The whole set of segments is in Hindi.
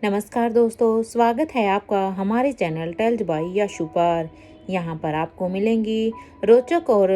नमस्कार दोस्तों, स्वागत है आपका हमारे चैनल टेल्स बाय यशु पर। यहाँ पर आपको मिलेंगी रोचक और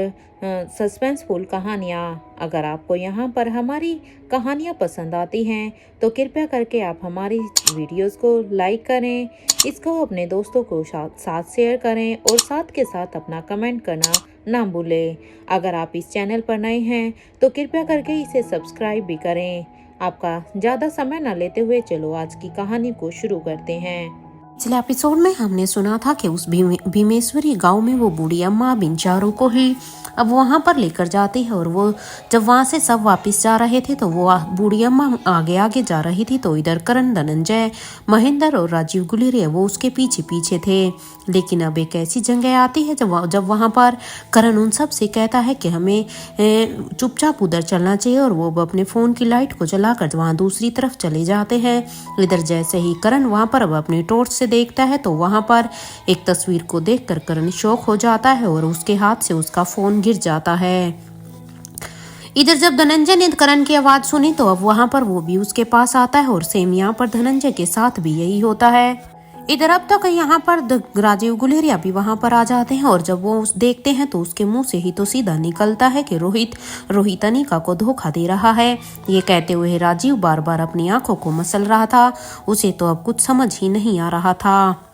सस्पेंसफुल कहानियाँ। अगर आपको यहाँ पर हमारी कहानियाँ पसंद आती हैं तो कृपया करके आप हमारी वीडियोस को लाइक करें, इसको अपने दोस्तों को साथ शेयर करें और साथ के साथ अपना कमेंट करना ना भूलें। अगर आप इस चैनल पर नए हैं तो कृपया करके इसे सब्सक्राइब भी करें। आपका ज़्यादा समय न लेते हुए चलो आज की कहानी को शुरू करते हैं। पिछले एपिसोड में हमने सुना था कि उस भीमेश्वरी गांव में वो बूढ़ी अम्मा बिन चारों को ही अब वहां पर लेकर जाती है। और वो जब वहां से सब वापस जा रहे थे तो वो बूढ़ी अम्मा आगे आगे जा रही थी, तो इधर करण, धनंजय, महेंद्र और राजीव गुलेरिया वो उसके पीछे पीछे थे। लेकिन अब एक ऐसी जगह आती है जब वहां पर करण उन सब से कहता है कि हमें चुपचाप उधर चलना चाहिए, और वो अपने फोन की लाइट को जलाकर वहां दूसरी तरफ चले जाते हैं। इधर जैसे ही करण वहां पर अब अपनी टॉर्च से देखता है तो वहां पर एक तस्वीर को देखकर करण शॉक हो जाता है और उसके हाथ से उसका फोन गिर जाता है। इधर जब धनंजय ने करण की आवाज सुनी तो अब वहां पर वो भी उसके पास आता है, और सेम यहाँ पर धनंजय के साथ भी यही होता है। इधर अब तक यहाँ पर राजीव गुलेरिया भी वहां पर आ जाते हैं, और जब वो देखते हैं तो उसके मुंह से ही तो सीधा निकलता है कि रोहित अनिका को धोखा दे रहा है। ये कहते हुए राजीव बार बार अपनी आंखों को मसल रहा था। उसे तो अब कुछ समझ ही नहीं आ रहा था।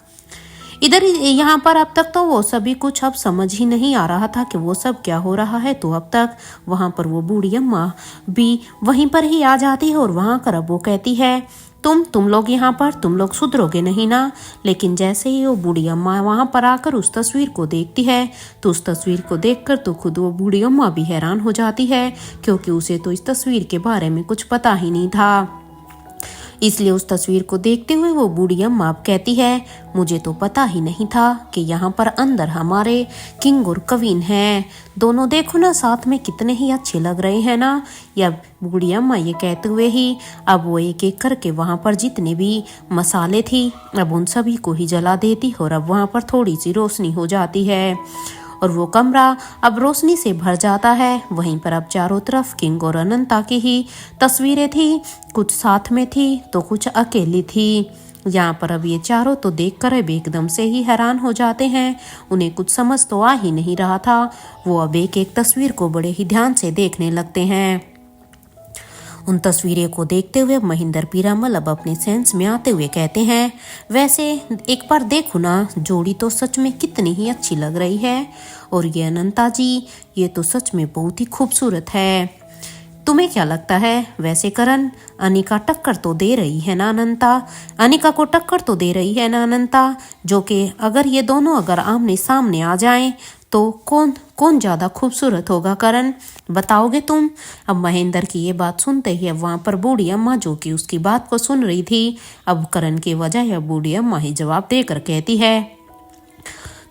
इधर यहाँ पर अब तक तो वो सभी कुछ अब समझ ही नहीं आ रहा था कि वो सब क्या हो रहा है। तो अब तक वहां पर वो बूढ़ी अम्मा भी वहीं पर ही आ जाती है, और वहां कर अब वो कहती है तुम लोग यहाँ पर, तुम लोग सुधरोगे नहीं ना। लेकिन जैसे ही वो बूढ़ी अम्मा वहां पर आकर उस तस्वीर को देखती है तो उस तस्वीर को देखकर तो खुद वो बूढ़ी अम्मा भी हैरान हो जाती है, क्योंकि उसे तो इस तस्वीर के बारे में कुछ पता ही नहीं था। इसलिए उस तस्वीर को देखते हुए वो बूढ़ी अम्मा अब कहती है मुझे तो पता ही नहीं था कि यहाँ पर अंदर हमारे किंग और कवीन हैं। दोनों देखो ना साथ में कितने ही अच्छे लग रहे हैं ना। या बूढ़ी अम्मा ये कहते हुए ही अब वो एक एक करके वहां पर जितने भी मसाले थी अब उन सभी को ही जला देती, और अब वहां पर थोड़ी सी रोशनी हो जाती है और वो कमरा अब रोशनी से भर जाता है। वहीं पर अब चारों तरफ किंग और अनंता की ही तस्वीरें थी, कुछ साथ में थी तो कुछ अकेली थी। यहाँ पर अब ये चारों तो देखकर अब एकदम से ही हैरान हो जाते हैं। उन्हें कुछ समझ तो आ ही नहीं रहा था। वो अब एक एक तस्वीर को बड़े ही ध्यान से देखने लगते हैं। उन तस्वीरें को देखते हुए महेंद्र पीरामल अब अपने सेंस में आते हुए कहते हैं वैसे एक बार देखो ना, जोड़ी तो सच में कितनी ही अच्छी लग रही है। और ये अनंता जी, ये तो सच में बहुत ही खूबसूरत है। तुम्हें क्या लगता है? वैसे करण, अनिका टक्कर तो दे रही है ना अनंता, अनिका को टक्कर तो दे रही है ना अनंता, जो कि अगर ये दोनों अगर आमने सामने आ जाएं तो कौन ज्यादा खूबसूरत होगा करण, बताओगे तुम? अब महेंद्र की ये बात सुनते ही अब वहां पर बूढ़ी अम्मा जो कि उसकी बात को सुन रही थी, अब करण की वजह बूढ़ी अम्मा ही जवाब देकर कहती है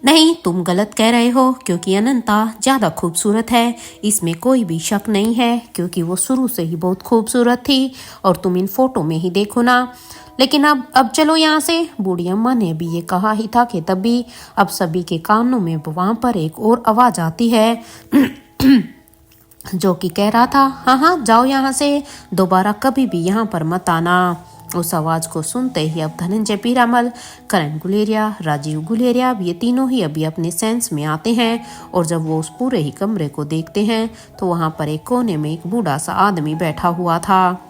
नहीं, तुम गलत कह रहे हो, क्योंकि अनंता ज्यादा खूबसूरत है, इसमें कोई भी शक नहीं है, क्योंकि वो शुरू से ही बहुत खूबसूरत थी और तुम इन फोटो में ही देखो ना। लेकिन अब चलो यहाँ से। बूढ़ी अम्मा ने भी ये कहा ही था कि तभी अब सभी के कानों में वहां पर एक और आवाज आती है जो कि कह रहा था हाँ जाओ यहाँ से, दोबारा कभी भी यहाँ पर मत आना। उस आवाज को सुनते ही अब धनंजय पीरामल, करण गुलेरिया, राजीव गुलेरिया ये तीनों ही अभी अपने सेंस में आते हैं। और जब वो उस पूरे ही कमरे को देखते हैं तो वहां पर एक कोने में एक बूढ़ा सा आदमी बैठा हुआ था,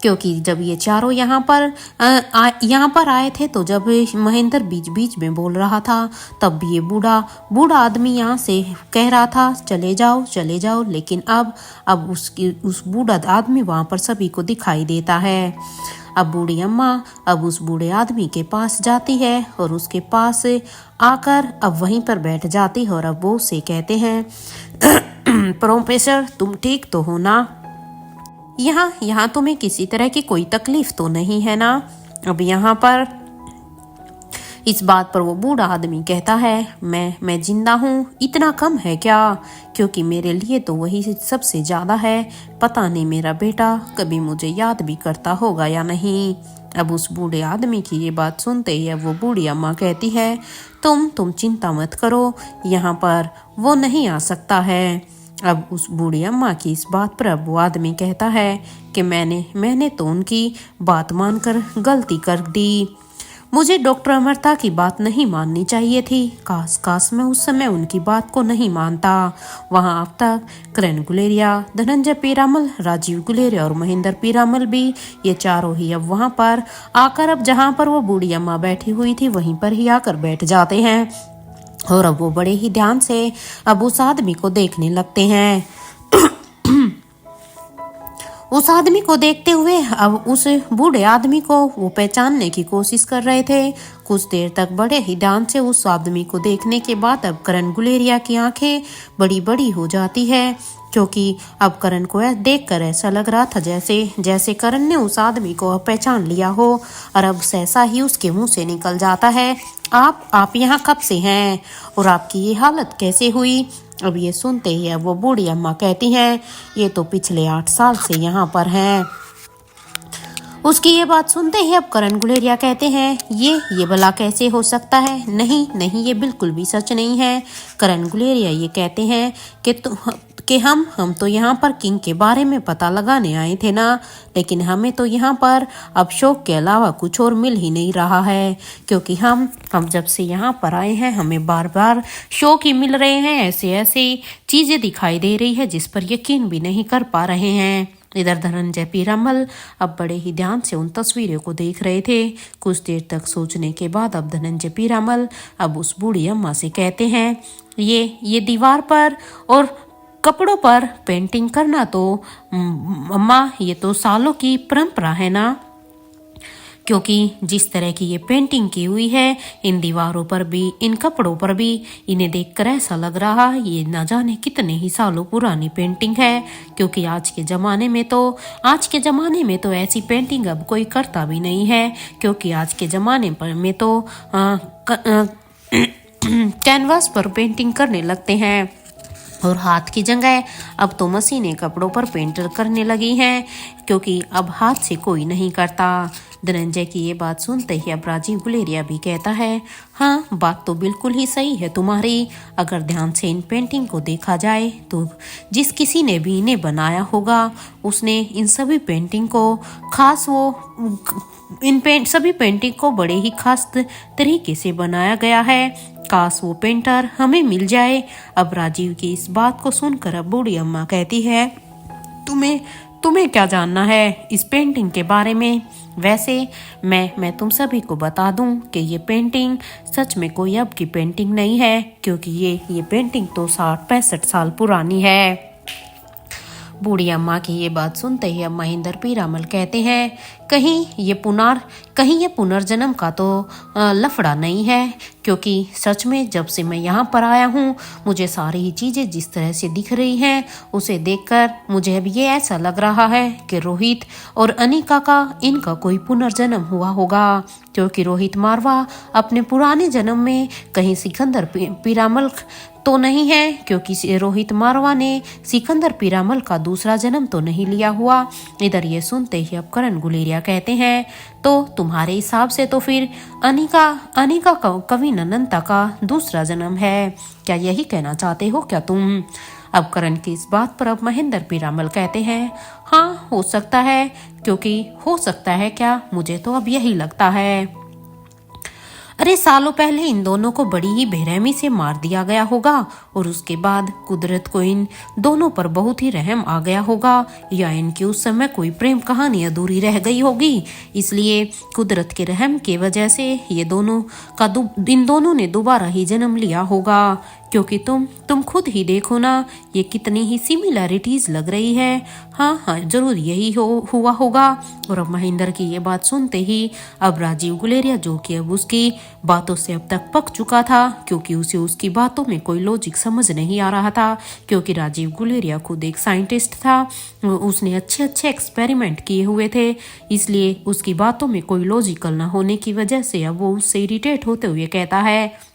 क्योंकि जब ये चारों यहाँ पर आए थे तो जब महेंद्र बीच बीच में बोल रहा था तब ये बूढ़ा आदमी यहाँ से कह रहा था चले जाओ। लेकिन अब उस बूढ़ा आदमी वहां पर सभी को दिखाई देता है। अब बूढ़ी अम्मा अब उस बूढ़े आदमी के पास जाती है और उसके पास आकर अब वहीं पर बैठ जाती है, और अब वो उसे कहते हैं प्रोफेसर, तुम ठीक तो हो ना? यहाँ तुम्हें किसी तरह की कोई तकलीफ तो नहीं है ना? अब यहाँ पर इस बात पर वो बूढ़ा आदमी कहता है मैं जिंदा हूँ, इतना कम है क्या? क्योंकि मेरे लिए तो वही सबसे ज्यादा है। पता नहीं मेरा बेटा कभी मुझे याद भी करता होगा या नहीं। अब उस बूढ़े आदमी की ये बात सुनते ही अब वो बूढ़ी अम्मा कहती है तुम चिंता मत करो, यहाँ पर वो नहीं आ सकता है। अब उस बूढ़ी अम्मा की इस बात पर अब वो आदमी कहता है कि मैंने तो उनकी बात मानकर गलती कर दी। मुझे डॉक्टर अमरता की बात नहीं माननी चाहिए थी। काश मैं उस समय उनकी बात को नहीं मानता। वहां अब तक करण गुलेरिया, धनंजय पीरामल, राजीव गुलेरिया और महेंद्र पीरामल भी, ये चारों ही अब वहां पर आकर, अब जहां पर वो बूढ़ी अम्मा बैठी हुई थी वहीं पर ही आकर बैठ जाते हैं और अब वो बड़े ही ध्यान से अब उस आदमी को देखने लगते हैं। उस आदमी को देखते हुए अब उस बूढ़े आदमी को वो पहचानने की कोशिश कर रहे थे। कुछ देर तक बड़े ही ध्यान से उस आदमी को देखने के बाद अब करण गुलेरिया की आंखें बड़ी बड़ी हो जाती है, क्योंकि अब करण को देखकर ऐसा लग रहा था जैसे करण ने उस आदमी को पहचान लिया हो। और अब सहसा ही उसके मुंह से निकल जाता है, आप यहाँ कब से हैं और आपकी ये हालत कैसे हुई? अब ये सुनते ही अब वो बूढ़ी अम्मा कहती हैं, ये तो पिछले 8 साल से यहाँ पर हैं। उसकी ये बात सुनते ही अब करण गुलेरिया कहते हैं, ये भला कैसे हो सकता है? नहीं, ये बिल्कुल भी सच नहीं है। करण गुलेरिया ये कहते हैं कि हम तो यहाँ पर किंग के बारे में पता लगाने आए थे ना, लेकिन हमें तो यहाँ पर अब शौक के अलावा कुछ और मिल ही नहीं रहा है, क्योंकि हम जब से यहाँ पर आए हैं हमें बार बार शौक ही मिल रहे हैं। ऐसी चीजें दिखाई दे रही है जिस पर यकीन भी नहीं कर पा रहे हैं। इधर धनंजय पीरामल अब बड़े ही ध्यान से उन तस्वीरों को देख रहे थे। कुछ देर तक सोचने के बाद अब धनंजय पीरामल अब उस बूढ़ी अम्मा से कहते हैं, ये दीवार पर और कपड़ों पर पेंटिंग करना तो अम्मा ये तो सालों की परंपरा है ना, क्योंकि जिस तरह की ये पेंटिंग की हुई है इन दीवारों पर भी, इन कपड़ों पर भी, इन्हें देखकर ऐसा लग रहा ये न जाने कितने ही सालों पुरानी पेंटिंग है। क्योंकि आज के ज़माने में तो ऐसी पेंटिंग अब कोई करता भी नहीं है, क्योंकि आज के ज़माने में तो कैनवास पर पेंटिंग करने लगते हैं और हाथ की जगह अब तो मशीनें कपड़ों पर पेंट करने लगी हैं, क्योंकि अब हाथ से कोई नहीं करता। धनंजय की ये बात सुनते ही अब राजीव गुलेरिया भी कहता है, हाँ बात तो बिल्कुल ही सही है तुम्हारी। अगर ध्यान से इन पेंटिंग को देखा जाए तो जिस किसी ने भी इन्हें बनाया होगा उसने इन सभी पेंटिंग को सभी पेंटिंग को बड़े ही खास तरीके से बनाया गया है। काश वो पेंटर हमें मिल जाए। अब राजीव की इस बात को सुनकर अब बूढ़ी अम्मा कहती है, तुम्हें क्या जानना है इस पेंटिंग के बारे में? वैसे मैं तुम सभी को बता दूं कि ये पेंटिंग सच में कोई अब की पेंटिंग नहीं है, क्योंकि ये पेंटिंग तो 60-65 साल पुरानी है। बूढ़ी अम्मा की ये बात सुनते ही अब महेंद्र पीरामल कहते हैं, कहीं ये पुनर्जन्म का तो लफड़ा नहीं है, क्योंकि सच में जब से मैं यहाँ पर आया हूँ मुझे सारी ही चीजें जिस तरह से दिख रही हैं उसे देखकर मुझे अब ये ऐसा लग रहा है कि रोहित और अनिका का इनका कोई पुनर्जन्म हुआ होगा, क्योंकि रोहित मारवा अपने पुराने जन्म में कहीं सिकंदर पीरामल तो नहीं है, क्योंकि रोहित मारवा ने सिकंदर पीरामल का दूसरा जन्म तो नहीं लिया हुआ। इधर ये सुनते ही अब करण गुलेरिया कहते हैं, तो तुम्हारे हिसाब से तो फिर अनिका कविन अनंता का दूसरा जन्म है, क्या यही कहना चाहते हो क्या तुम? अब करण की इस बात पर अब महेंद्र पीरामल कहते हैं, हाँ हो सकता है, क्योंकि हो सकता है क्या, मुझे तो अब यही लगता है। अरे सालों पहले इन दोनों को बड़ी ही बेरहमी से मार दिया गया होगा और उसके बाद कुदरत को इन दोनों पर बहुत ही रहम आ गया होगा, या इनकी उस समय कोई प्रेम कहानी अधूरी रह गई होगी, इसलिए कुदरत के रहम की वजह से इन दोनों ने दोबारा ही जन्म लिया होगा। क्योंकि तुम खुद ही देखो ना, ये कितनी ही सिमिलैरिटीज लग रही है। हाँ जरूर यही हुआ होगा। और अब महेंद्र की ये बात सुनते ही अब राजीव गुलेरिया, जो कि अब उसकी बातों से अब तक पक चुका था, क्योंकि उसे उसकी बातों में कोई लॉजिक समझ नहीं आ रहा था, क्योंकि राजीव गुलेरिया खुद एक साइंटिस्ट था, उसने अच्छे एक्सपेरिमेंट किए हुए थे, इसलिए उसकी बातों में कोई लॉजिकल ना होने की वजह से अब वो उससे इरिटेट होते हुए कहता है,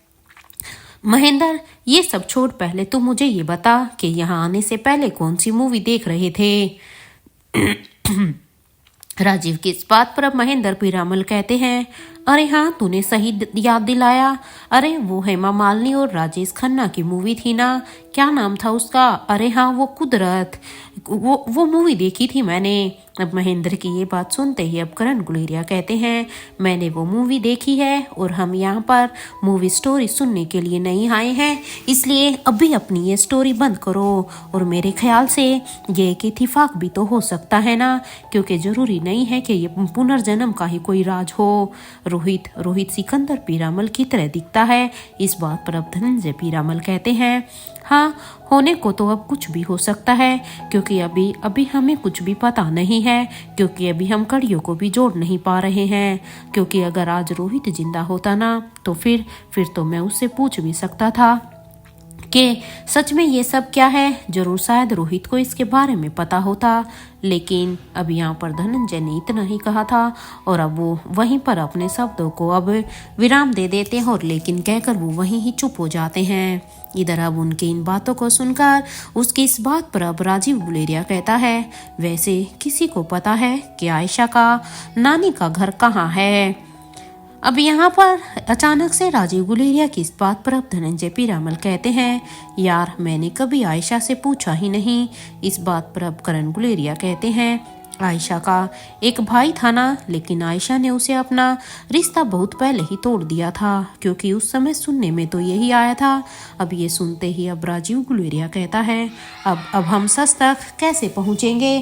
महेंद्र ये सब छोड़, पहले तुम मुझे ये बता कि यहाँ आने से पहले कौन सी मूवी देख रहे थे? राजीव की इस बात पर अब महेंद्र पीरामल कहते हैं, अरे हाँ, तूने सही याद दिलाया। अरे वो हेमा मालिनी और राजेश खन्ना की मूवी थी ना, क्या नाम था उसका? अरे हाँ, वो कुदरत। वो मूवी देखी थी मैंने। अब महेंद्र की ये बात सुनते ही अब करण गुलेरिया कहते हैं, मैंने वो मूवी देखी है और हम यहाँ पर मूवी स्टोरी सुनने के लिए नहीं आए हैं, इसलिए अभी अपनी ये स्टोरी बंद करो। और मेरे ख्याल से ये एक इत्तेफाक भी तो हो सकता है ना, क्योंकि जरूरी नहीं है कि ये पुनर्जन्म का ही कोई राज हो। रोहित सिकंदर पीरामल की तरह दिखता है। इस बात पर अब धनंजय पीरामल कहते हैं, हाँ, होने को तो अब कुछ भी हो सकता है, क्योंकि अभी हमें कुछ भी पता नहीं है, क्योंकि अभी हम कड़ियों को भी जोड़ नहीं पा रहे हैं। क्योंकि अगर आज रोहित जिंदा होता ना, तो फिर तो मैं उससे पूछ भी सकता था कि सच में ये सब क्या है। जरूर शायद रोहित को इसके बारे में पता होता, लेकिन अब यहाँ पर धनंजय ने इतना ही कहा था और अब वो वहीं पर अपने शब्दों को अब विराम दे देते हैं और लेकिन कहकर वो वहीं ही चुप हो जाते हैं। इधर अब उनकी इन बातों को सुनकर उसकी इस बात पर अब राजीव गुलेरिया कहता है, वैसे किसी को पता है कि आयशा का नानी का घर कहाँ है? अब यहाँ पर अचानक से राजीव गुलेरिया की इस बात पर अब धनंजय पीरामल कहते हैं, यार मैंने कभी आयशा से पूछा ही नहीं। इस बात पर अब करण गुलेरिया कहते हैं, आयशा का एक भाई था ना, लेकिन आयशा ने उसे अपना रिश्ता बहुत पहले ही तोड़ दिया था, क्योंकि उस समय सुनने में तो यही आया था। अब ये सुनते ही अब राजीव गुलेरिया कहता है, अब हम सच तक कैसे पहुँचेंगे?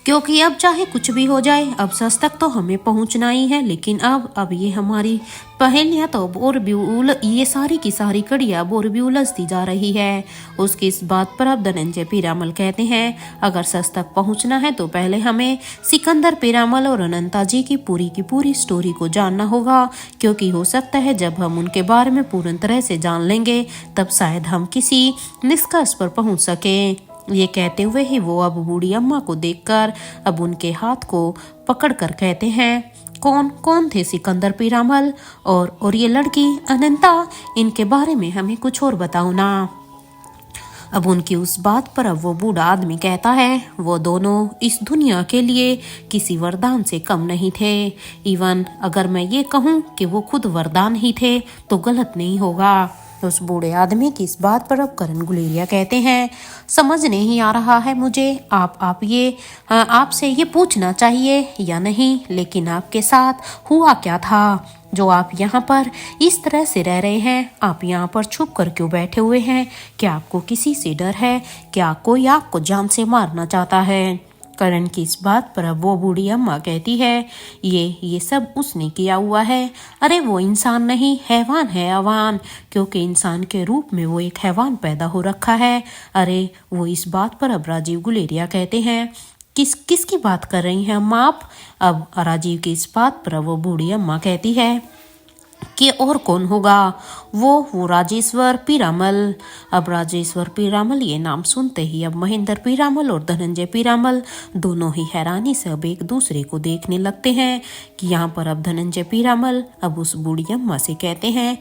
क्योंकि अब चाहे कुछ भी हो जाए, अब सच तक तो हमें पहुंचना ही है, लेकिन अब ये हमारी पहेलियां तो अब और भी ये सारी की सारी कड़ियां अब और भी उलझती जा रही है। उसकी इस बात पर अब धनंजय पीरामल कहते हैं, अगर सच तक पहुंचना है तो पहले हमें सिकंदर पीरामल और अनंता जी की पूरी स्टोरी को जानना होगा, क्योंकि हो सकता है जब हम उनके बारे में पूर्ण तरह से जान लेंगे तब शायद हम किसी निष्कर्ष पर पहुंच सके। ये कहते हुए ही वो अब बूढ़ी अम्मा को देखकर अब उनके हाथ को पकड़कर कहते हैं, कौन थे सिकंदर पीरामल और ये लड़की अनंता, इनके बारे में हमें कुछ और बताओ ना। अब उनकी उस बात पर अब वो बूढ़ा आदमी कहता है, वो दोनों इस दुनिया के लिए किसी वरदान से कम नहीं थे। इवन अगर मैं ये कहूँ कि वो खुद वरदान ही थे तो गलत नहीं होगा। उस बूढ़े आदमी की इस बात पर अब करण गुलेरिया कहते हैं, समझ नहीं आ रहा है मुझे, आपसे ये पूछना चाहिए या नहीं, लेकिन आपके साथ हुआ क्या था जो आप यहाँ पर इस तरह से रह रहे हैं? आप यहाँ पर छुप कर क्यों बैठे हुए हैं? क्या आपको किसी से डर है? क्या कोई आपको जान से मारना चाहता है? करण की इस बात पर अब वो बूढ़ी अम्मा कहती है, ये सब उसने किया हुआ है। अरे वो इंसान नहीं, हैवान है, अवान, क्योंकि इंसान के रूप में वो एक हैवान पैदा हो रखा है। अरे वो इस बात पर अब राजीव गुलेरिया कहते हैं, किसकी बात कर रही हैं अम्मा आप? अब राजीव की इस बात पर वो बूढ़ी अम्मा कहती है कि और कौन होगा, वो राजेश्वर पीरामल। अब राजेश्वर पीरामल ये नाम सुनते ही अब महेंद्र पीरामल और धनंजय पीरामल दोनों ही हैरानी से अब एक दूसरे को देखने लगते हैं कि यहाँ पर अब धनंजय पीरामल अब उस बूढ़ी अम्मा से कहते हैं,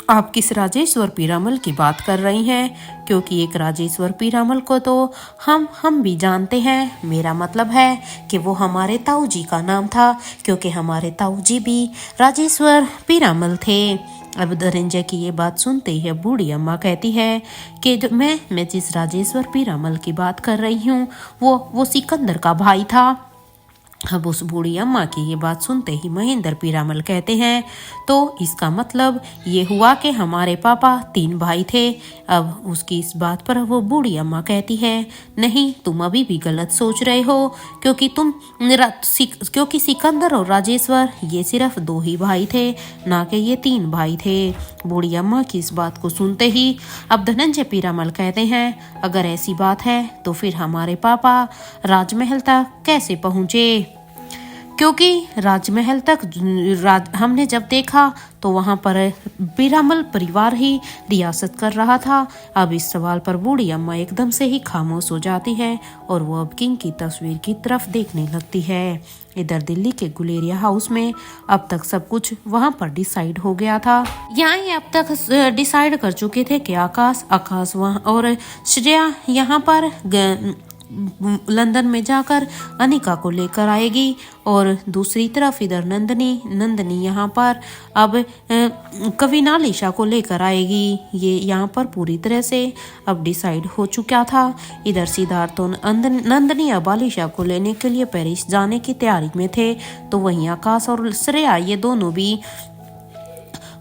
आप किस राजेश्वर पीरामल की बात कर रही हैं? क्योंकि एक राजेश्वर पीरामल को तो हम भी जानते हैं। मेरा मतलब है कि वो हमारे ताऊ जी का नाम था, क्योंकि हमारे ताऊ जी भी राजेश्वर पीरामल थे। अब धनंजय की ये बात सुनते ही बूढ़ी अम्मा कहती है कि मैं जिस राजेश्वर पीरामल की बात कर रही हूँ वो सिकंदर का भाई था। अब उस बूढ़ी अम्मा की ये बात सुनते ही महेंद्र पीरामल कहते हैं, तो इसका मतलब ये हुआ कि हमारे पापा 3 भाई थे। अब उसकी इस बात पर वो बूढ़ी अम्मा कहती है, नहीं, तुम अभी भी गलत सोच रहे हो, क्योंकि सिकंदर और राजेश्वर ये सिर्फ 2 ही भाई थे, ना कि ये 3 भाई थे। बूढ़ी अम्मा की इस बात को सुनते ही अब धनंजय पीरामल कहते हैं, अगर ऐसी बात है तो फिर हमारे पापा राजमहल तक कैसे पहुँचे? क्योंकि राजमहल तक हमने जब देखा तो वहाँ पर पीरामल परिवार ही रियासत कर रहा था। अब इस सवाल पर बूढ़ी अम्मा एकदम से ही खामोश हो जाती है और वो अब किंग की तस्वीर की तरफ देखने लगती है। इधर दिल्ली के गुलेरिया हाउस में अब तक सब कुछ वहाँ पर डिसाइड हो गया था। यहाँ ये अब तक डिसाइड कर चुके थे कि आकाश वहाँ और श्रेया यहाँ पर लंदन में जाकर अनिका को लेकर आएगी। और दूसरी तरफ इधर नंदनी यहाँ पर अब कविनालिशा को लेकर आएगी। ये यहाँ पर पूरी तरह से अब डिसाइड हो चुका था। इधर सिद्धार्थ तो नंदनी अब आलिशा को लेने के लिए पेरिस जाने की तैयारी में थे, तो वहीं आकाश और श्रेया ये दोनों भी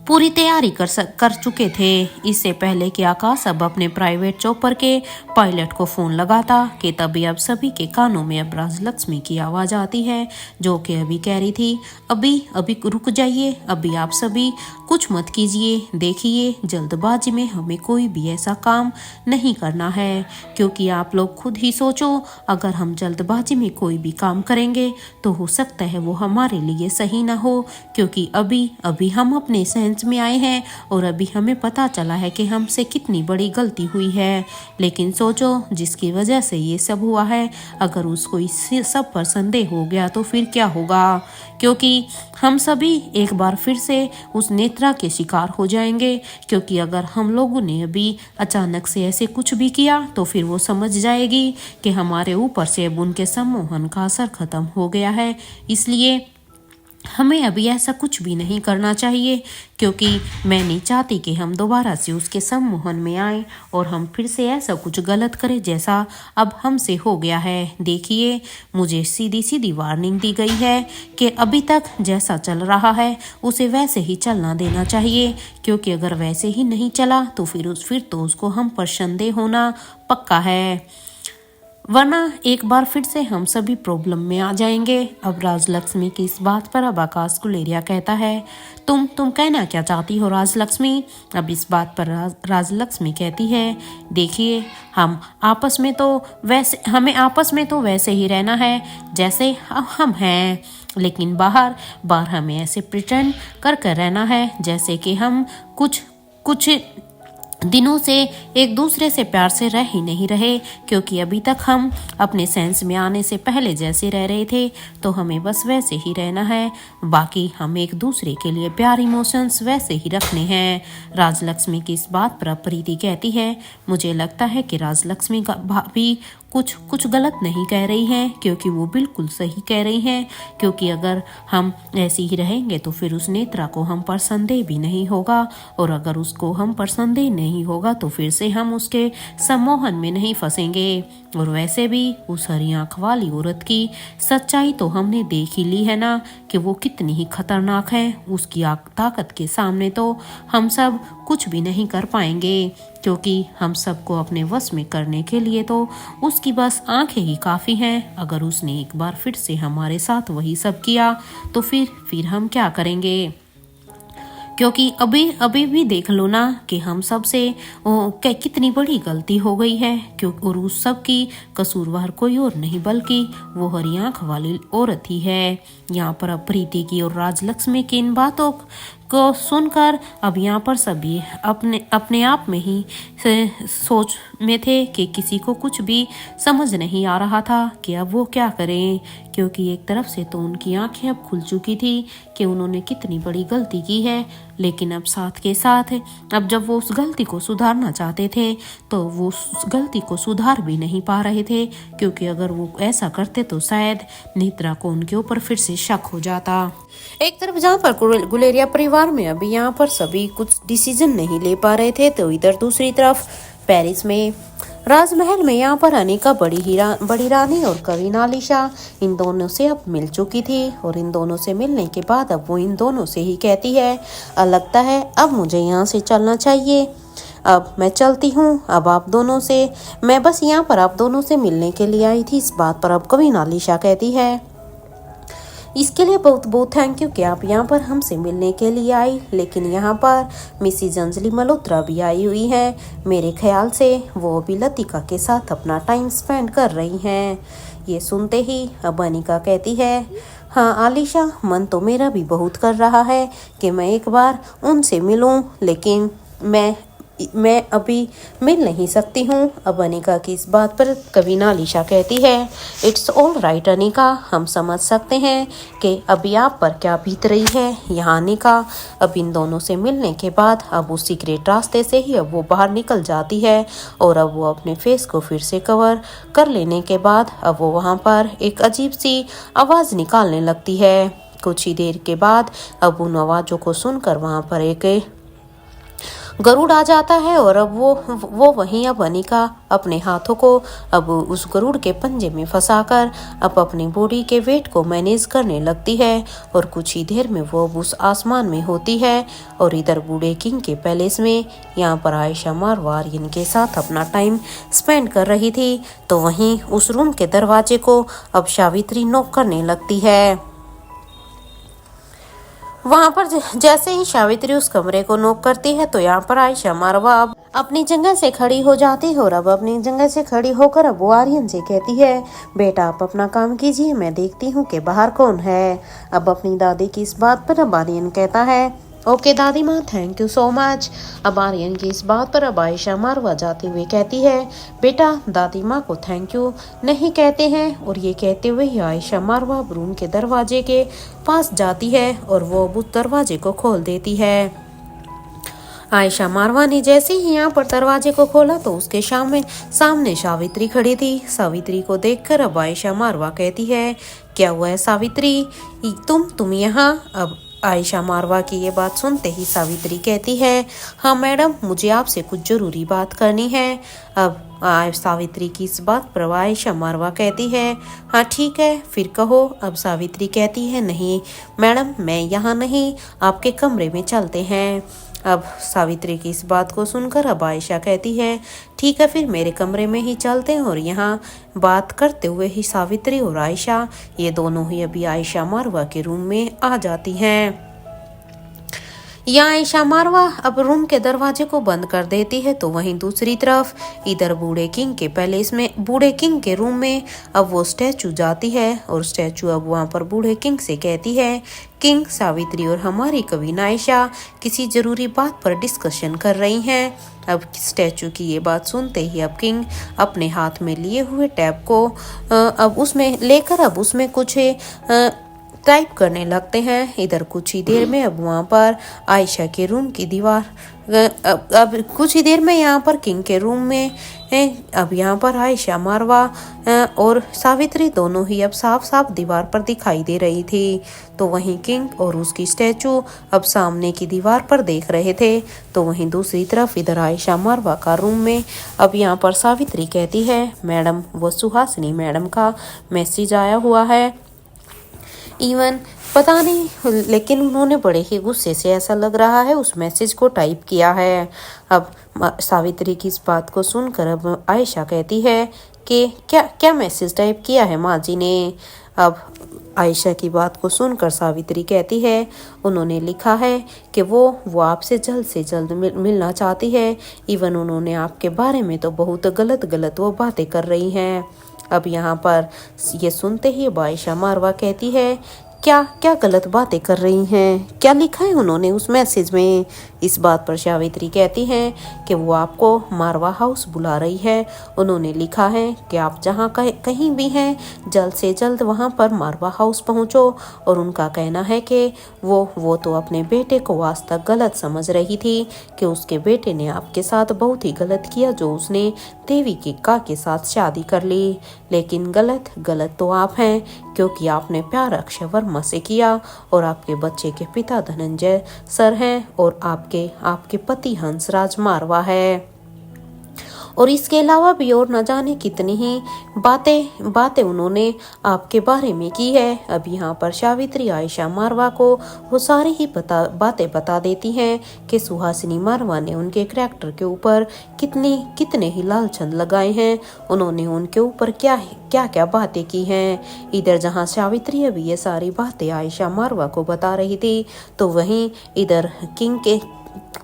पूरी तैयारी कर चुके थे। इससे पहले कि आकाश अब अपने प्राइवेट चॉपर के पायलट को फोन लगाता कि तभी अब सभी के कानों में अब राजलक्ष्मी की आवाज आती है, जो कि अभी कह रही थी अभी रुक जाइए, अभी आप सभी कुछ मत कीजिए, देखिए जल्दबाजी में हमें कोई भी ऐसा काम नहीं करना है, क्योंकि आप लोग खुद ही सोचो, अगर हम जल्दबाजी में कोई भी काम करेंगे तो हो सकता है वो हमारे लिए सही ना हो, क्योंकि अभी हम अपने सेंस में आए हैं और अभी हमें पता चला है कि हमसे कितनी बड़ी गलती हुई है। लेकिन सोचो जिसकी वजह से ये सब हुआ है, अगर उसको इस सब पर संदेह हो गया तो फिर क्या होगा, क्योंकि हम सभी एक बार फिर से उस नेत्रा के शिकार हो जाएंगे। क्योंकि अगर हम लोगों ने अभी अचानक से ऐसे कुछ भी किया तो फिर वो समझ जाएगी कि हमारे ऊपर से अब उनके सम्मोहन का असर खत्म हो गया है। इसलिए हमें अभी ऐसा कुछ भी नहीं करना चाहिए, क्योंकि मैं नहीं चाहती कि हम दोबारा से उसके सम्मोहन में आए और हम फिर से ऐसा कुछ गलत करें जैसा अब हमसे हो गया है। देखिए मुझे सीधी सीधी वार्निंग दी गई है कि अभी तक जैसा चल रहा है उसे वैसे ही चलना देना चाहिए, क्योंकि अगर वैसे ही नहीं चला तो फिर तो उसको हम पर संदेह होना पक्का है, वरना एक बार फिर से हम सभी प्रॉब्लम में आ जाएंगे। अब राजलक्ष्मी की इस बात पर अब आकाश गुलेरिया कहता है, तुम कहना क्या चाहती हो राजलक्ष्मी। अब इस बात पर राजलक्ष्मी कहती है, देखिए हमें आपस में तो वैसे ही रहना है जैसे हम हैं, लेकिन बाहर हमें ऐसे प्रिटेंड कर रहना है जैसे कि हम कुछ दिनों से एक दूसरे से प्यार से रह ही नहीं रहे, क्योंकि अभी तक हम अपने सेंस में आने से पहले जैसे रह रहे थे तो हमें बस वैसे ही रहना है। बाकी हम एक दूसरे के लिए प्यार इमोशंस वैसे ही रखने हैं। राजलक्ष्मी की इस बात पर प्रीति कहती है, मुझे लगता है कि राजलक्ष्मी का भाभी कुछ गलत नहीं कह रही हैं, क्योंकि वो बिल्कुल सही कह रही हैं, क्योंकि अगर हम ऐसे ही रहेंगे तो फिर उस नेत्रा को हम पर संदेह भी नहीं होगा, और अगर उसको हम पर संदेह नहीं होगा तो फिर से हम उसके सम्मोहन में नहीं फंसेंगे। और वैसे भी उस हरी आंख वाली औरत की सच्चाई तो हमने देख ही ली है ना कि वो कितनी ही खतरनाक है। उसकी ताकत के सामने तो हम सब कुछ भी नहीं कर पाएंगे, क्योंकि हम सबको अपने वश में करने के लिए तो उसकी बस आंखें ही काफ़ी हैं। अगर उसने एक बार फिर से हमारे साथ वही सब किया तो फिर हम क्या करेंगे, क्योंकि अभी भी देख लो ना कि हम सब से कितनी बड़ी गलती हो गई है, क्योंकि और उस सब की कसूरवार कोई और नहीं बल्कि वो हरी आंख वाली औरत ही है। यहाँ पर अब प्रीति की और राजलक्ष्मी की इन बातों को सुनकर अब यहाँ पर सभी अपने आप में ही सोच में थे कि किसी को कुछ भी समझ नहीं आ रहा था कि अब वो क्या करें, क्योंकि एक तरफ से तो उनकी आंखें अब खुल चुकी थी कि उन्होंने कितनी बड़ी गलती की है, लेकिन अब साथ के साथ अब जब वो उस गलती को सुधारना चाहते थे तो वो उस गलती को सुधार भी नहीं पा रहे थे, क्योंकि अगर वो ऐसा करते तो शायद नेत्रा को उनके ऊपर फिर से शक हो जाता। एक तरफ जहाँ पर गुलेरिया परिवार में अभी यहाँ पर सभी कुछ डिसीजन नहीं ले पा रहे थे, तो इधर दूसरी तरफ पेरिस में राजमहल में यहाँ पर अनिका बड़ी रानी और कविनालिशा इन दोनों से अब मिल चुकी थी, और इन दोनों से मिलने के बाद अब वो इन दोनों से ही कहती है, लगता है अब मुझे यहाँ से चलना चाहिए, अब मैं चलती हूँ। अब आप दोनों से मैं बस यहाँ पर आप दोनों से मिलने के लिए आई थी। इस बात पर अब कविनालिशा कहती है, इसके लिए बहुत बहुत थैंक यू कि आप यहाँ पर हमसे मिलने के लिए आई, लेकिन यहाँ पर मिसिज अंजलि मल्होत्रा भी आई हुई है। मेरे ख्याल से वो अभी लतिका के साथ अपना टाइम स्पेंड कर रही हैं। ये सुनते ही अब अनिका कहती है, हाँ आलिशा, मन तो मेरा भी बहुत कर रहा है कि मैं एक बार उनसे मिलूं, लेकिन मैं मैं अभी मिल नहीं सकती हूँ। अब अनिका की इस बात पर कवीना अलीशा कहती है, इट्स ऑल राइट अनिका, हम समझ सकते हैं कि अभी आप पर क्या बीत रही है। यहाँ अनिका अब इन दोनों से मिलने के बाद अब उस सीक्रेट रास्ते से ही अब वो बाहर निकल जाती है और अब वो अपने फेस को फिर से कवर कर लेने के बाद अब वो वहाँ पर एक अजीब सी आवाज़ निकालने लगती है। कुछ ही देर के बाद अब उन आवाज़ों को सुनकर वहाँ पर एक गरुड़ आ जाता है और अब वो वहीं अब अनिका अपने हाथों को अब उस गरुड़ के पंजे में फंसाकर अब अपनी बॉडी के वेट को मैनेज करने लगती है और कुछ ही देर में वो अब उस आसमान में होती है। और इधर बूढ़े किंग के पैलेस में यहाँ पर आयशा मारवा आर्यन के साथ अपना टाइम स्पेंड कर रही थी, तो वहीं उस रूम के दरवाजे को अब सावित्री नॉक करने लगती है। वहां पर जैसे ही सावित्री उस कमरे को नॉक करती है तो यहाँ पर आयशा मारवा अब अपनी जगह से खड़ी हो जाती है और अब अपनी जगह से खड़ी होकर अब वो आर्यन से कहती है, बेटा आप अपना काम कीजिए, मैं देखती हूँ कि बाहर कौन है। अब अपनी दादी की इस बात पर अब आर्यन कहता है, ओके दादी माँ, थैंक यू सो मच। अब आर्यन की इस बात पर अब आयशा मारवा जाते हुए कहती है, बेटा दादी माँ को थैंक यू नहीं कहते हैं। और ये कहते हुए ही आयशा मारवा रूम के दरवाजे के पास जाती है और वो उस दरवाजे को खोल देती है। आयशा मारवा ने जैसे ही यहाँ पर दरवाजे को खोला तो उसके सामने सावित्री खड़ी थी। सावित्री को देखकर अब आयशा मारवा कहती है, क्या हुआ है सावित्री, तुम यहाँ। अब आयशा मारवा की ये बात सुनते ही सावित्री कहती है, हाँ मैडम, मुझे आपसे कुछ जरूरी बात करनी है। अब सावित्री की इस बात पर आयशा मारवा कहती है, हाँ ठीक है फिर कहो। अब सावित्री कहती है, नहीं मैडम, मैं यहाँ नहीं, आपके कमरे में चलते हैं। अब सावित्री की इस बात को सुनकर अब आयशा कहती है, ठीक है फिर मेरे कमरे में ही चलते हैं। और यहाँ बात करते हुए ही सावित्री और आयशा ये दोनों ही अभी आयशा मारवा के रूम में आ जाती हैं। यहाँ आयशा मारवा अब रूम के दरवाजे को बंद कर देती है, तो वहीं दूसरी तरफ इधर बूढ़े किंग के पैलेस में बूढ़े किंग के रूम में अब वो स्टैचू जाती है और स्टैचू अब वहाँ पर बूढ़े किंग से कहती है, किंग, सावित्री और हमारी कवीना आयशा किसी जरूरी बात पर डिस्कशन कर रही हैं। अब स्टैचू की ये बात सुनते ही अब किंग अपने हाथ में लिए हुए टैब को अब उसमें लेकर अब उसमें कुछ टाइप करने लगते हैं। इधर कुछ ही देर में अब वहाँ पर आयशा के रूम की दीवार अब कुछ ही देर में यहाँ पर किंग के रूम में अब यहाँ पर आयशा मारवा और सावित्री दोनों ही अब साफ साफ दीवार पर दिखाई दे रही थी। तो वहीं किंग और उसकी स्टैचू अब सामने की दीवार पर देख रहे थे। तो वहीं दूसरी तरफ इधर आयशा मारवा का रूम में अब यहाँ पर सावित्री कहती है, मैडम, वो सुहासिनी मैडम का मैसेज आया हुआ है। इवन पता नहीं, लेकिन उन्होंने बड़े ही गुस्से से, ऐसा लग रहा है, उस मैसेज को टाइप किया है। अब सावित्री की इस बात को सुनकर अब आयशा कहती है कि क्या मैसेज टाइप किया है माँ जी ने। अब आयशा की बात को सुनकर सावित्री कहती है, उन्होंने लिखा है कि वो आपसे जल्द से जल्द मिलना चाहती है। इवन उन्होंने आपके बारे में तो बहुत गलत वो बातें कर रही हैं। अब यहाँ पर ये सुनते ही आयशा मारवा कहती है, क्या गलत बातें कर रही हैं, क्या लिखा है उन्होंने उस मैसेज में। इस बात पर सावित्री कहती हैं कि वो आपको मारवा हाउस बुला रही है। उन्होंने लिखा है कि आप जहाँ कहीं भी हैं जल्द से जल्द वहाँ पर मारवा हाउस पहुँचो। और उनका कहना है कि वो तो अपने बेटे को आज तक गलत समझ रही थी कि उसके बेटे ने आपके साथ बहुत ही गलत किया जो उसने देविका के साथ शादी कर ली। लेकिन गलत तो आप हैं, क्योंकि आपने प्यार अक्षय वर्मा से किया और आपके बच्चे के पिता धनंजय सर हैं और आपके पति हंसराज मारवा है। और इसके अलावा भी और न जाने कितनी ही बातें उन्होंने आपके बारे में की है। अब यहाँ पर सावित्री आयशा मारवा को वो सारी ही बातें बता देती हैं कि सुहासिनी मारवा ने उनके करैक्टर के ऊपर कितने ही लालछन लगाए हैं, उन्होंने उनके ऊपर क्या बातें की हैं। इधर जहाँ सावित्री अभी ये सारी बातें आयशा मारवा को बता रही थी, तो वहीं इधर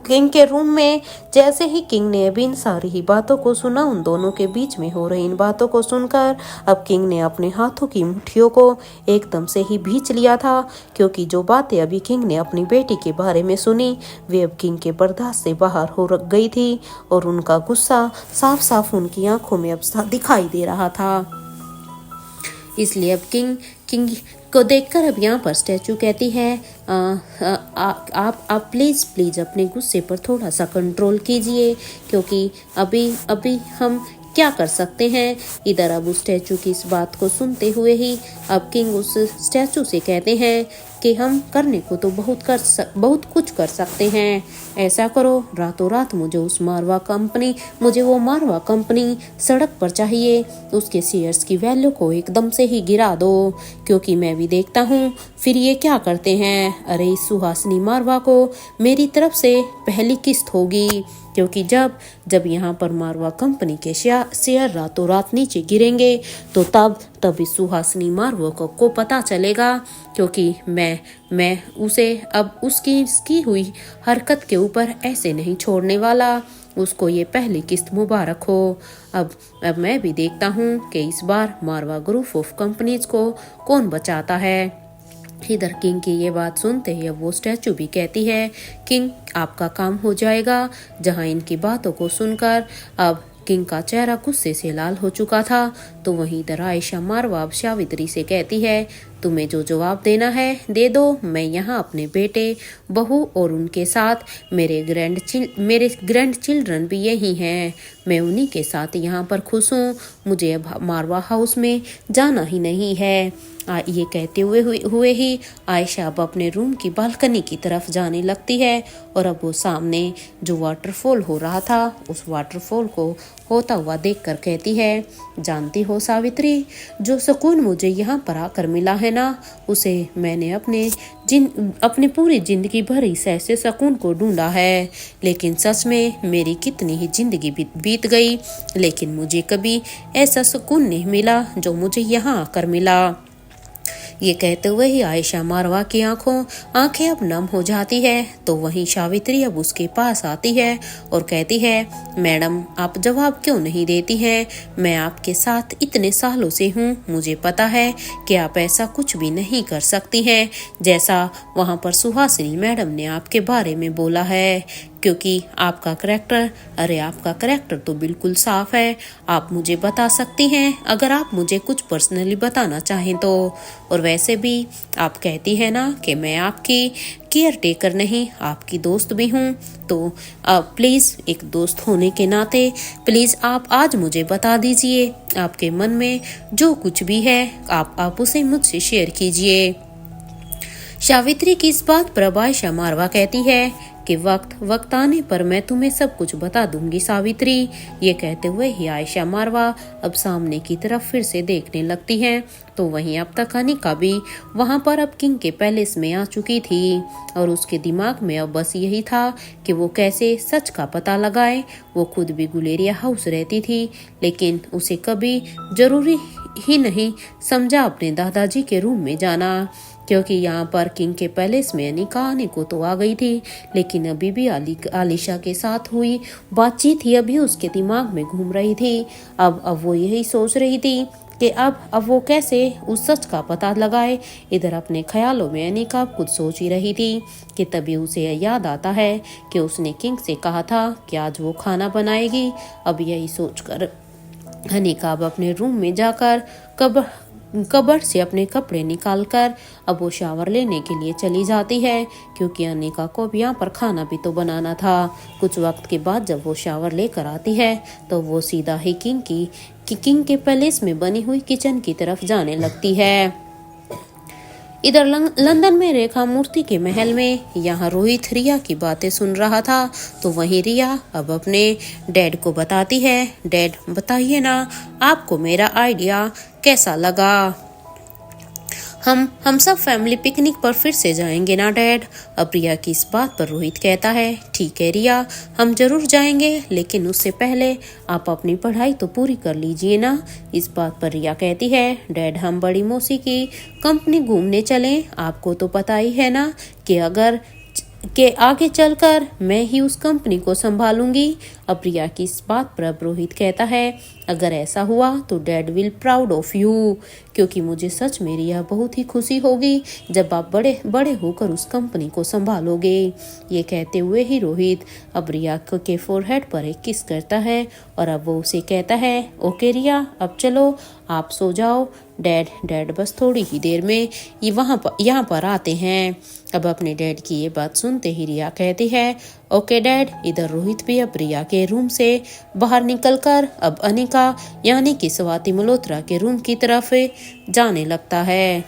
किंग के रूम में जैसे ही किंग ने अभी इन सारी ही बातों को सुना, उन दोनों के बीच में हो रही इन बातों को सुनकर अब किंग ने अपने हाथों की मुट्ठियों को एकदम से ही भींच लिया था, क्योंकि जो बातें अभी किंग ने अपनी बेटी के बारे में सुनी वे अब किंग के बर्दाश्त से बाहर हो गई थी और उनका गुस्सा साफ साफ उनकी आंखों में अब दिखाई दे रहा था। इसलिए अब किंग को देखकर अब यहाँ पर स्टैचू कहती है आप प्लीज़ अपने गुस्से पर थोड़ा सा कंट्रोल कीजिए, क्योंकि अभी हम क्या कर सकते हैं। इधर अब उस स्टैचू की इस बात को सुनते हुए ही अब किंग उस स्टैचू से कहते हैं कि हम करने को तो बहुत कुछ कर सकते हैं। ऐसा करो, रातों रात मुझे वो मारवा कंपनी सड़क पर चाहिए, उसके शेयर्स की वैल्यू को एकदम से ही गिरा दो, क्योंकि मैं भी देखता हूँ फिर ये क्या करते हैं। अरे इस सुहासिनी मारवा को मेरी तरफ से पहली किस्त होगी, क्योंकि जब यहाँ पर मारवा कंपनी के शेयर रातों रात नीचे गिरेंगे तो तब इस सुहासिनी मारवा को पता चलेगा, क्योंकि मैं उसे अब उसकी हुई हरकत के ऊपर ऐसे नहीं छोड़ने वाला। उसको ये पहली किस्त मुबारक हो। अब मैं भी देखता हूँ कि इस बार मारवा ग्रुप ऑफ कंपनीज को कौन बचाता है। इधर किंग की ये बात सुनते ही अब वो स्टैचू भी कहती है, किंग आपका काम हो जाएगा। जहाँ इनकी बातों को सुनकर अब किंग का चेहरा गुस्से से लाल हो चुका था, तो वहीं इधर आयशा मारवा अब सावित्री से कहती है, तुम्हें जो जवाब देना है दे दो। मैं यहाँ अपने बेटे, बहू और उनके साथ मेरे ग्रैंड चिल्ड्रन भी यही हैं। मैं उन्हीं के साथ यहाँ पर खुश हूँ। मुझे अब मारवा हाउस में जाना ही नहीं है। ये कहते हुए ही आयशा अब अपने रूम की बालकनी की तरफ जाने लगती है और अब वो सामने जो वाटरफॉल हो रहा था उस वाटरफॉल को होता हुआ देखकर कहती है, जानती हो सावित्री, जो सुकून मुझे यहाँ पर आकर मिला है ना, उसे मैंने अपने पूरी जिंदगी भर इस ऐसे सुकून को ढूंढा है। लेकिन सच में मेरी कितनी ही जिंदगी बीत गई, लेकिन मुझे कभी ऐसा सुकून नहीं मिला जो मुझे यहाँ आकर मिला। ये कहते हुए ही आयशा मारवा की आंखें अब नम हो जाती है, तो वहीं सावित्री अब उसके पास आती है और कहती है, मैडम आप जवाब क्यों नहीं देती हैं? मैं आपके साथ इतने सालों से हूँ, मुझे पता है कि आप ऐसा कुछ भी नहीं कर सकती हैं जैसा वहाँ पर सुहासिनी मैडम ने आपके बारे में बोला है, क्योंकि आपका करैक्टर तो बिल्कुल साफ है। आप मुझे बता सकती हैं अगर आप मुझे कुछ पर्सनली बताना चाहें तो। और वैसे भी आप कहती हैं ना कि मैं आपकी केयर टेकर नहीं, आपकी दोस्त भी हूँ, तो प्लीज़ एक दोस्त होने के नाते प्लीज़ आप आज मुझे बता दीजिए, आपके मन में जो कुछ भी है आप उसे मुझसे शेयर कीजिए। सावित्री की इस बात पर आयशा मारवा कहती है कि वक्त आने पर मैं तुम्हें सब कुछ बता दूंगी सावित्री। ये कहते हुए ही आयशा मारवा अब सामने की तरफ फिर से देखने लगती हैं, तो वहीं अब तक अनिका भी वहां पर अब किंग के पैलेस में आ चुकी थी और उसके दिमाग में अब बस यही था कि वो कैसे सच का पता लगाए। वो खुद भी गुलेरिया हाउस रहती थी, लेकिन उसे कभी जरूरी ही नहीं समझा अपने दादाजी के रूम में जाना, क्योंकि यहाँ पर किंग के पैलेस में अनिका आने को तो आ गई थी, लेकिन अभी भी आलिशा के साथ हुई बातचीत ही अभी उसके दिमाग में घूम रही थी। अब वो यही सोच रही थी कि अब वो कैसे उस सच का पता लगाए। इधर अपने ख्यालों में अनिका खुद सोच ही रही थी कि तभी उसे याद आता है कि उसने किंग से कहा था कि आज वो खाना बनाएगी। अब यही सोचकर अनिका अब अपने रूम में जाकर कबर्ड से अपने कपड़े निकालकर अब वो शावर लेने के लिए चली जाती है, क्योंकि अनिका को भी यहाँ पर खाना भी तो बनाना था। कुछ वक्त के बाद जब वो शावर लेकर आती है तो वो सीधा ही किंग के पैलेस में बनी हुई किचन की तरफ जाने लगती है। इधर लंदन में रेखा मूर्ति के महल में यहाँ रोहित रिया की बातें सुन रहा था, तो वहीं रिया अब अपने डैड को बताती है, डैड बताइए ना आपको मेरा आइडिया कैसा लगा? हम सब फैमिली पिकनिक पर फिर से जाएंगे ना डैड? अब रिया की इस बात पर रोहित कहता है, ठीक है रिया, हम जरूर जाएंगे, लेकिन उससे पहले आप अपनी पढ़ाई तो पूरी कर लीजिए ना। इस बात पर रिया कहती है, डैड हम बड़ी मौसी की कंपनी घूमने चलें, आपको तो पता ही है ना कि के आगे चलकर मैं ही उस कंपनी को संभालूंगी। अब रिया की इस बात पर अब रोहित कहता है, अगर ऐसा हुआ तो dad will proud of you, क्योंकि मुझे सच में रिया बहुत ही खुशी होगी जब आप बड़े बड़े होकर उस कंपनी को संभालोगे। ये कहते हुए ही रोहित अब रिया के फोरहेड पर एक किस करता है और अब वो उसे कहता है, ओके रिया, अब चलो आप सो जाओ, डैड बस थोड़ी ही देर में ये यहाँ पर आते हैं। अब अपने डैड की ये बात सुनते ही रिया कहती है, ओके डैड। इधर रोहित भी अब रिया के रूम से बाहर निकलकर अब अनिका यानी कि स्वाति मल्होत्रा के रूम की तरफ जाने लगता है।